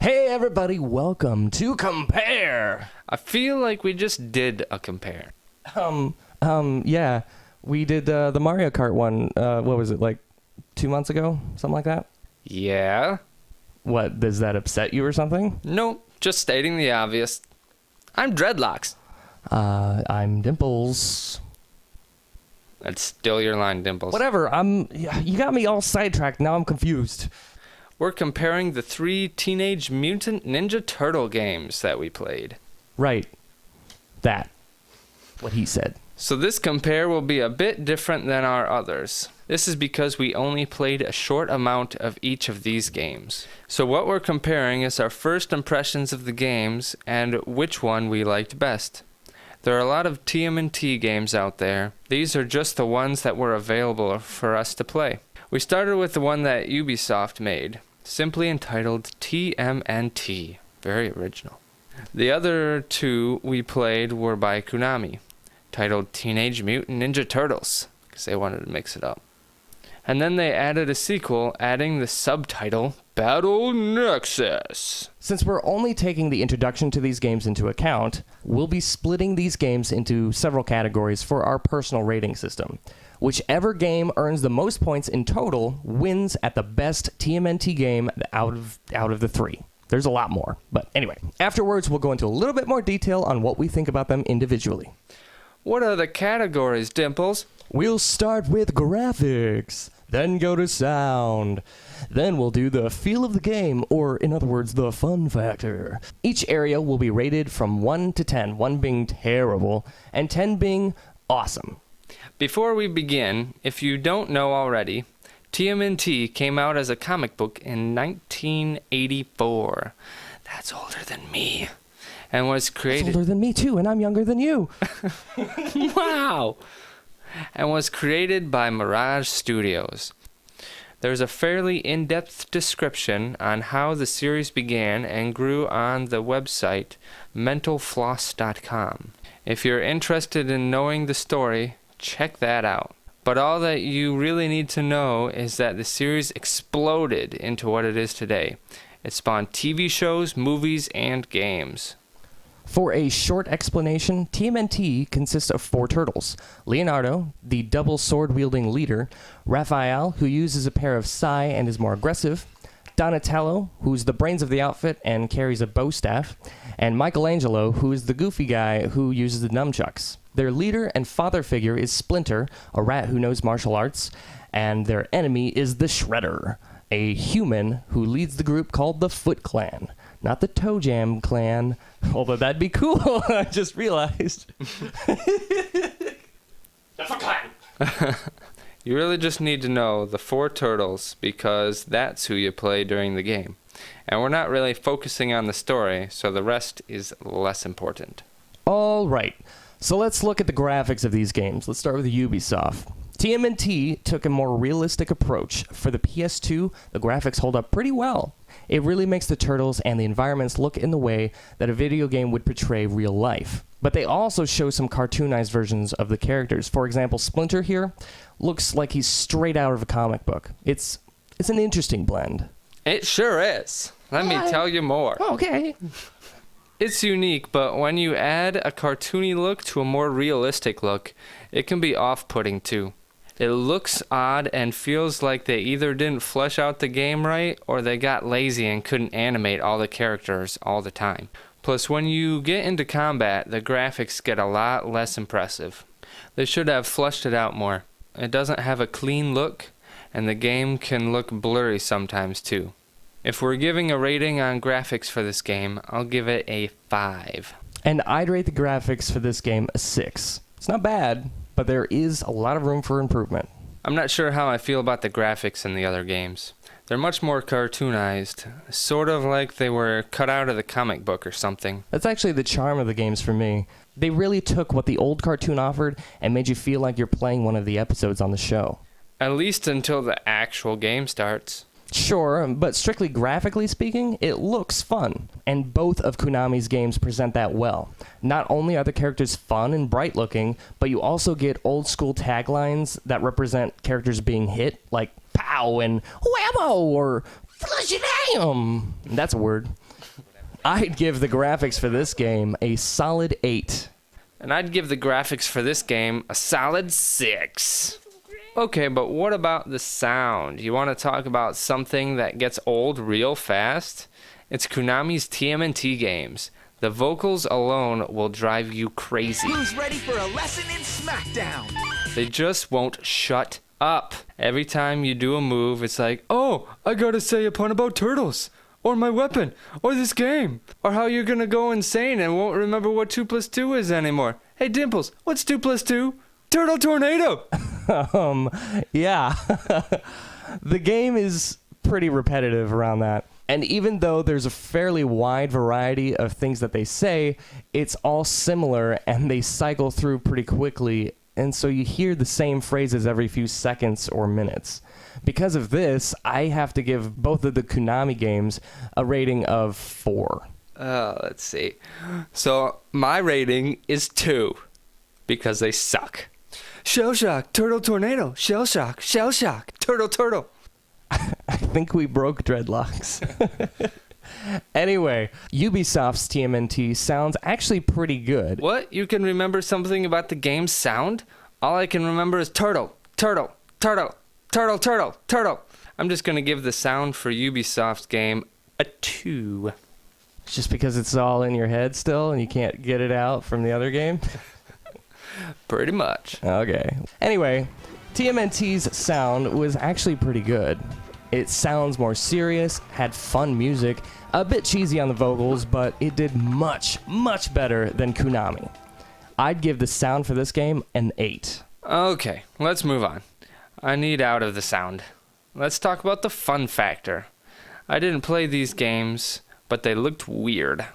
Hey everybody, welcome to Compare. I feel like we just did a compare. Yeah, we did the Mario Kart one. What was it, like 2 months ago? Something like that? Yeah? What, does that upset you or something? Nope, just stating the obvious. I'm Dreadlocks. I'm Dimples. That's still your line, Dimples. Whatever, you got me all sidetracked, now I'm confused. We're comparing the 3 Teenage Mutant Ninja Turtle games that we played. Right. That. What he said. So this compare will be a bit different than our others. This is because we only played a short amount of each of these games. So what we're comparing is our first impressions of the games and which one we liked best. There are a lot of TMNT games out there. These are just the ones that were available for us to play. We started with the one that Ubisoft made, simply entitled TMNT. Very original. The other 2 we played were by Konami, titled Teenage Mutant Ninja Turtles, because they wanted to mix it up. And then they added a sequel, adding the subtitle, Battle Nexus. Since we're only taking the introduction to these games into account, we'll be splitting these games into several categories for our personal rating system. Whichever game earns the most points in total wins at the best TMNT game out of the 3. There's a lot more, but anyway. Afterwards, we'll go into a little bit more detail on what we think about them individually. What are the categories, Dimples? We'll start with graphics, then go to sound. Then we'll do the feel of the game, or in other words, the fun factor. Each area will be rated from 1 to 10, 1 being terrible, and 10 being awesome. Before we begin, if you don't know already, TMNT came out as a comic book in 1984. That's older than me. And was created... That's older than me too, and I'm younger than you. Wow! And was created by Mirage Studios. There's a fairly in-depth description on how the series began and grew on the website mentalfloss.com. If you're interested in knowing the story, check that out. But all that you really need to know is that the series exploded into what it is today. It spawned TV shows, movies, and games. For a short explanation, TMNT consists of 4 turtles. Leonardo, the double sword-wielding leader. Raphael, who uses a pair of sai and is more aggressive. Donatello, who's the brains of the outfit and carries a bow staff. And Michelangelo, who is the goofy guy who uses the nunchucks. Their leader and father figure is Splinter, a rat who knows martial arts, and their enemy is the Shredder, a human who leads the group called the Foot Clan. Not the Toe Jam Clan, although that'd be cool, I just realized. The Foot Clan! You really just need to know the 4 turtles because that's who you play during the game. And we're not really focusing on the story, so the rest is less important. All right. So let's look at the graphics of these games. Let's start with Ubisoft. TMNT took a more realistic approach. For the PS2, the graphics hold up pretty well. It really makes the turtles and the environments look in the way that a video game would portray real life. But they also show some cartoonized versions of the characters. For example, Splinter here looks like he's straight out of a comic book. It's an interesting blend. It sure is. Let me tell you more. Okay. It's unique, but when you add a cartoony look to a more realistic look, it can be off-putting too. It looks odd and feels like they either didn't flesh out the game right or they got lazy and couldn't animate all the characters all the time. Plus, when you get into combat, the graphics get a lot less impressive. They should have fleshed it out more. It doesn't have a clean look, and the game can look blurry sometimes too. If we're giving a rating on graphics for this game, I'll give it a 5. And I'd rate the graphics for this game a 6. It's not bad, but there is a lot of room for improvement. I'm not sure how I feel about the graphics in the other games. They're much more cartoonized, sort of like they were cut out of the comic book or something. That's actually the charm of the games for me. They really took what the old cartoon offered and made you feel like you're playing one of the episodes on the show. At least until the actual game starts. Sure, but strictly graphically speaking, it looks fun. And both of Konami's games present that well. Not only are the characters fun and bright looking, but you also get old school taglines that represent characters being hit, like pow and whammo or flush it am. That's a word. I'd give the graphics for this game a solid 8. And I'd give the graphics for this game a solid 6. Okay, but what about the sound? You want to talk about something that gets old real fast? It's Konami's TMNT games. The vocals alone will drive you crazy. Who's ready for a lesson in SmackDown? They just won't shut up. Every time you do a move, it's like, oh, I gotta say a pun about turtles, or my weapon, or this game, or how you're gonna go insane and won't remember what 2 plus 2 is anymore. Hey, Dimples, what's 2 plus 2? Turtle Tornado! Yeah. The game is pretty repetitive around that. And even though there's a fairly wide variety of things that they say, it's all similar and they cycle through pretty quickly. And so you hear the same phrases every few seconds or minutes. Because of this, I have to give both of the Konami games a rating of 4. Let's see. So my rating is 2 because they suck. Shell Shock, Turtle Tornado, Shell Shock, Turtle. I think we broke Dreadlocks. Anyway, Ubisoft's TMNT sounds actually pretty good. What? You can remember something about the game's sound? All I can remember is turtle. I'm just going to give the sound for Ubisoft's game a 2. Just because it's all in your head still and you can't get it out from the other game? Pretty much. Okay. Anyway, TMNT's sound was actually pretty good. It sounds more serious, had fun music, a bit cheesy on the vocals, but it did much, much better than Konami. I'd give the sound for this game an 8. Okay, let's move on. I need out of the sound. Let's talk about the fun factor. I didn't play these games, but they looked weird.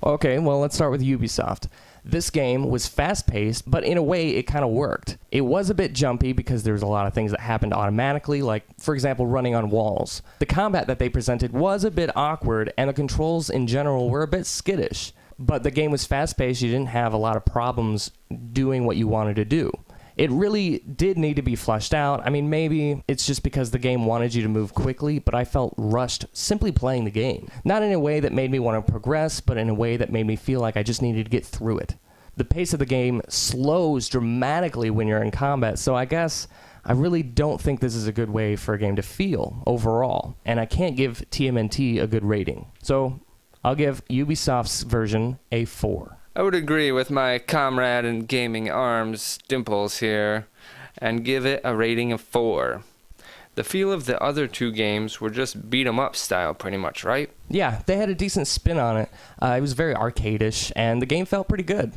Okay, well, let's start with Ubisoft. This game was fast-paced, but in a way, it kind of worked. It was a bit jumpy because there was a lot of things that happened automatically, like, for example, running on walls. The combat that they presented was a bit awkward, and the controls in general were a bit skittish. But the game was fast-paced, you didn't have a lot of problems doing what you wanted to do. It really did need to be fleshed out. I mean, maybe it's just because the game wanted you to move quickly, but I felt rushed simply playing the game. Not in a way that made me want to progress, but in a way that made me feel like I just needed to get through it. The pace of the game slows dramatically when you're in combat, so I guess I really don't think this is a good way for a game to feel overall, and I can't give TMNT a good rating. So I'll give Ubisoft's version a 4. I would agree with my comrade in gaming arms, Dimples here, and give it a rating of 4. The feel of the other 2 games were just beat-em-up style pretty much, right? Yeah, they had a decent spin on it. It was very arcade-ish, and the game felt pretty good.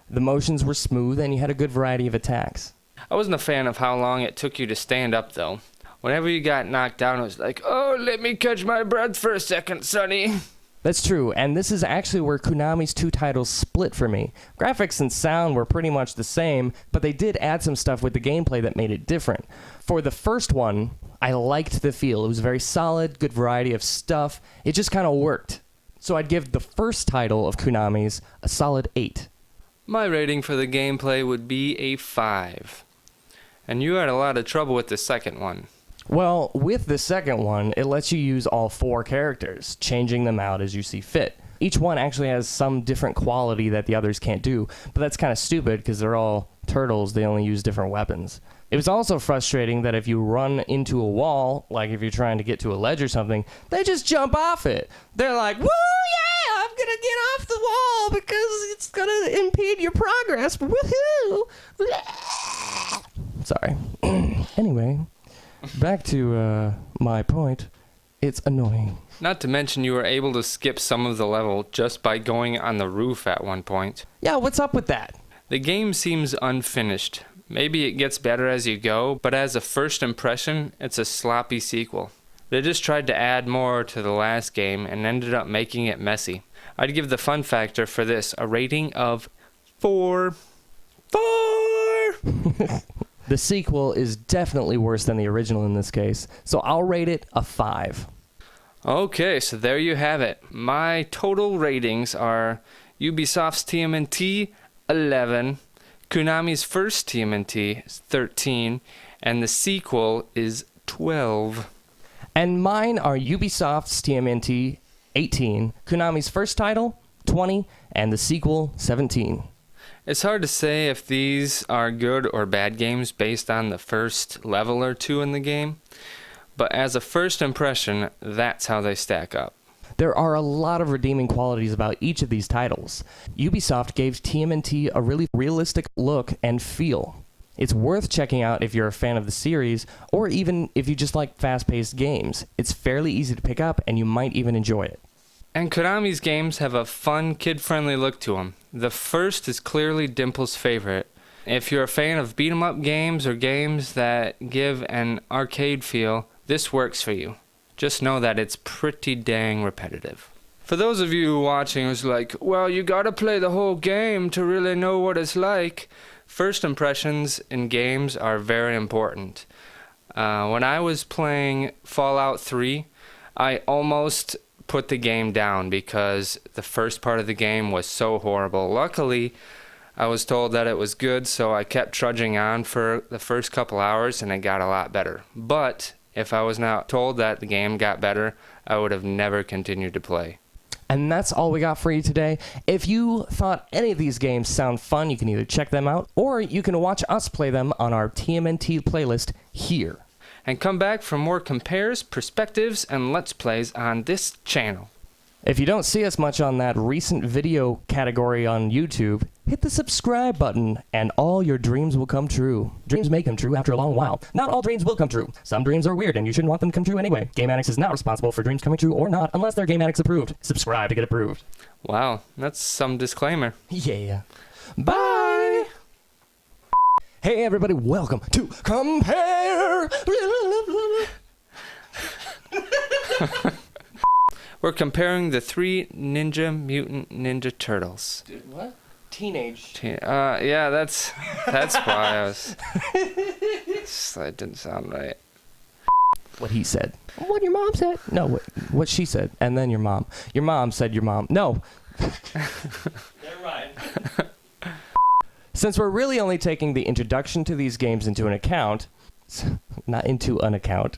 The motions were smooth, and you had a good variety of attacks. I wasn't a fan of how long it took you to stand up, though. Whenever you got knocked down, it was like, oh, let me catch my breath for a second, sonny. That's true, and this is actually where Konami's 2 titles split for me. Graphics and sound were pretty much the same, but they did add some stuff with the gameplay that made it different. For the first one, I liked the feel. It was very solid, good variety of stuff. It just kind of worked. So I'd give the first title of Konami's a solid 8. My rating for the gameplay would be a 5. And you had a lot of trouble with the second one. Well, with the second one, it lets you use all 4 characters, changing them out as you see fit. Each one actually has some different quality that the others can't do, but that's kind of stupid because they're all turtles, they only use different weapons. It was also frustrating that if you run into a wall, like if you're trying to get to a ledge or something, they just jump off it. They're like, woo, yeah, I'm gonna get off the wall because it's gonna impede your progress, woohoo! Sorry. Anyway, back to my point. It's annoying. Not to mention you were able to skip some of the level just by going on the roof at one point. Yeah, what's up with that? The game seems unfinished. Maybe it gets better as you go, but as a first impression, it's a sloppy sequel. They just tried to add more to the last game and ended up making it messy. I'd give the fun factor for this a rating of 4. 4! The sequel is definitely worse than the original in this case, so I'll rate it a 5. Okay, so there you have it. My total ratings are Ubisoft's TMNT, 11, Konami's first TMNT is 13, and the sequel is 12. And mine are Ubisoft's TMNT, 18, Konami's first title, 20, and the sequel, 17. It's hard to say if these are good or bad games based on the first level or two in the game, but as a first impression, that's how they stack up. There are a lot of redeeming qualities about each of these titles. Ubisoft gave TMNT a really realistic look and feel. It's worth checking out if you're a fan of the series, or even if you just like fast-paced games. It's fairly easy to pick up, and you might even enjoy it. And Konami's games have a fun, kid-friendly look to them. The first is clearly Dimples' favorite. If you're a fan of beat-em-up games or games that give an arcade feel, this works for you. Just know that it's pretty dang repetitive. For those of you watching who's like, well, you gotta play the whole game to really know what it's like, first impressions in games are very important. When I was playing Fallout 3, I almost put the game down because the first part of the game was so horrible. Luckily, I was told that it was good, so I kept trudging on for the first couple hours and it got a lot better. But if I was not told that the game got better, I would have never continued to play. And that's all we got for you today. If you thought any of these games sound fun, you can either check them out or you can watch us play them on our TMNT playlist here. And come back for more compares, perspectives, and Let's Plays on this channel. If you don't see us much on that recent video category on YouTube, hit the subscribe button and all your dreams will come true. Dreams may come true after a long while. Not all dreams will come true. Some dreams are weird and you shouldn't want them to come true anyway. GameAddicts is not responsible for dreams coming true or not unless they're GameAddicts approved. Subscribe to get approved. Wow, that's some disclaimer. Yeah. Bye! Hey everybody, welcome to Compare! We're comparing the 3 Ninja Mutant Ninja Turtles. Dude, what? Teenage. Yeah, that's why I was... That didn't sound right. What he said. What your mom said. No, what she said. And then your mom. Your mom said your mom. No. Never mind. Since we're really only taking the introduction to these games into an account... Not into an account.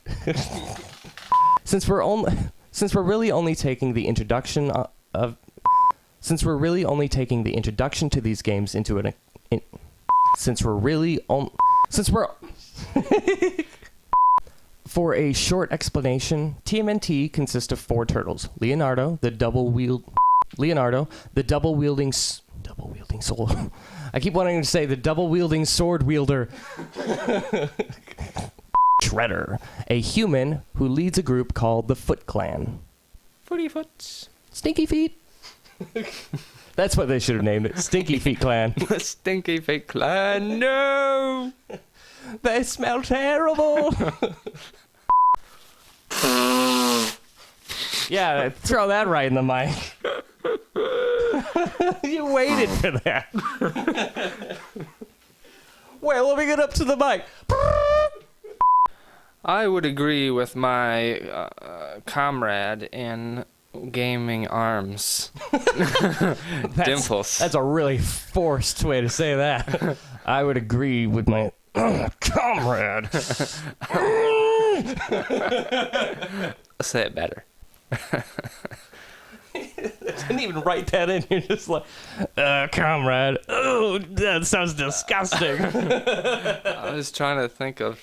Since we're really only taking the introduction to these games into an For a short explanation, TMNT consists of 4 turtles: Leonardo, the double-wielding sword. I keep wanting to say the double-wielding sword wielder. Shredder, a human who leads a group called the Foot Clan. Footy Foots. Stinky Feet. That's what they should have named it. Stinky Feet Clan. The Stinky Feet Clan. No! They smell terrible. Yeah, throw that right in the mic. You waited for that. Wait, let me get up to the mic. I would agree with my comrade in gaming arms. Dimples. That's a really forced way to say that. I would agree with my comrade. Say it better. I didn't even write that in. You're just like, comrade. Oh, that sounds disgusting. I was trying to think of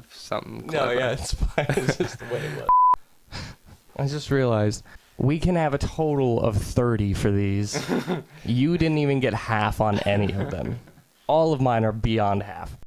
something clever. No, yeah, it's fine. It's just the way it was. I just realized we can have a total of 30 for these. You didn't even get half on any of them. All of mine are beyond half.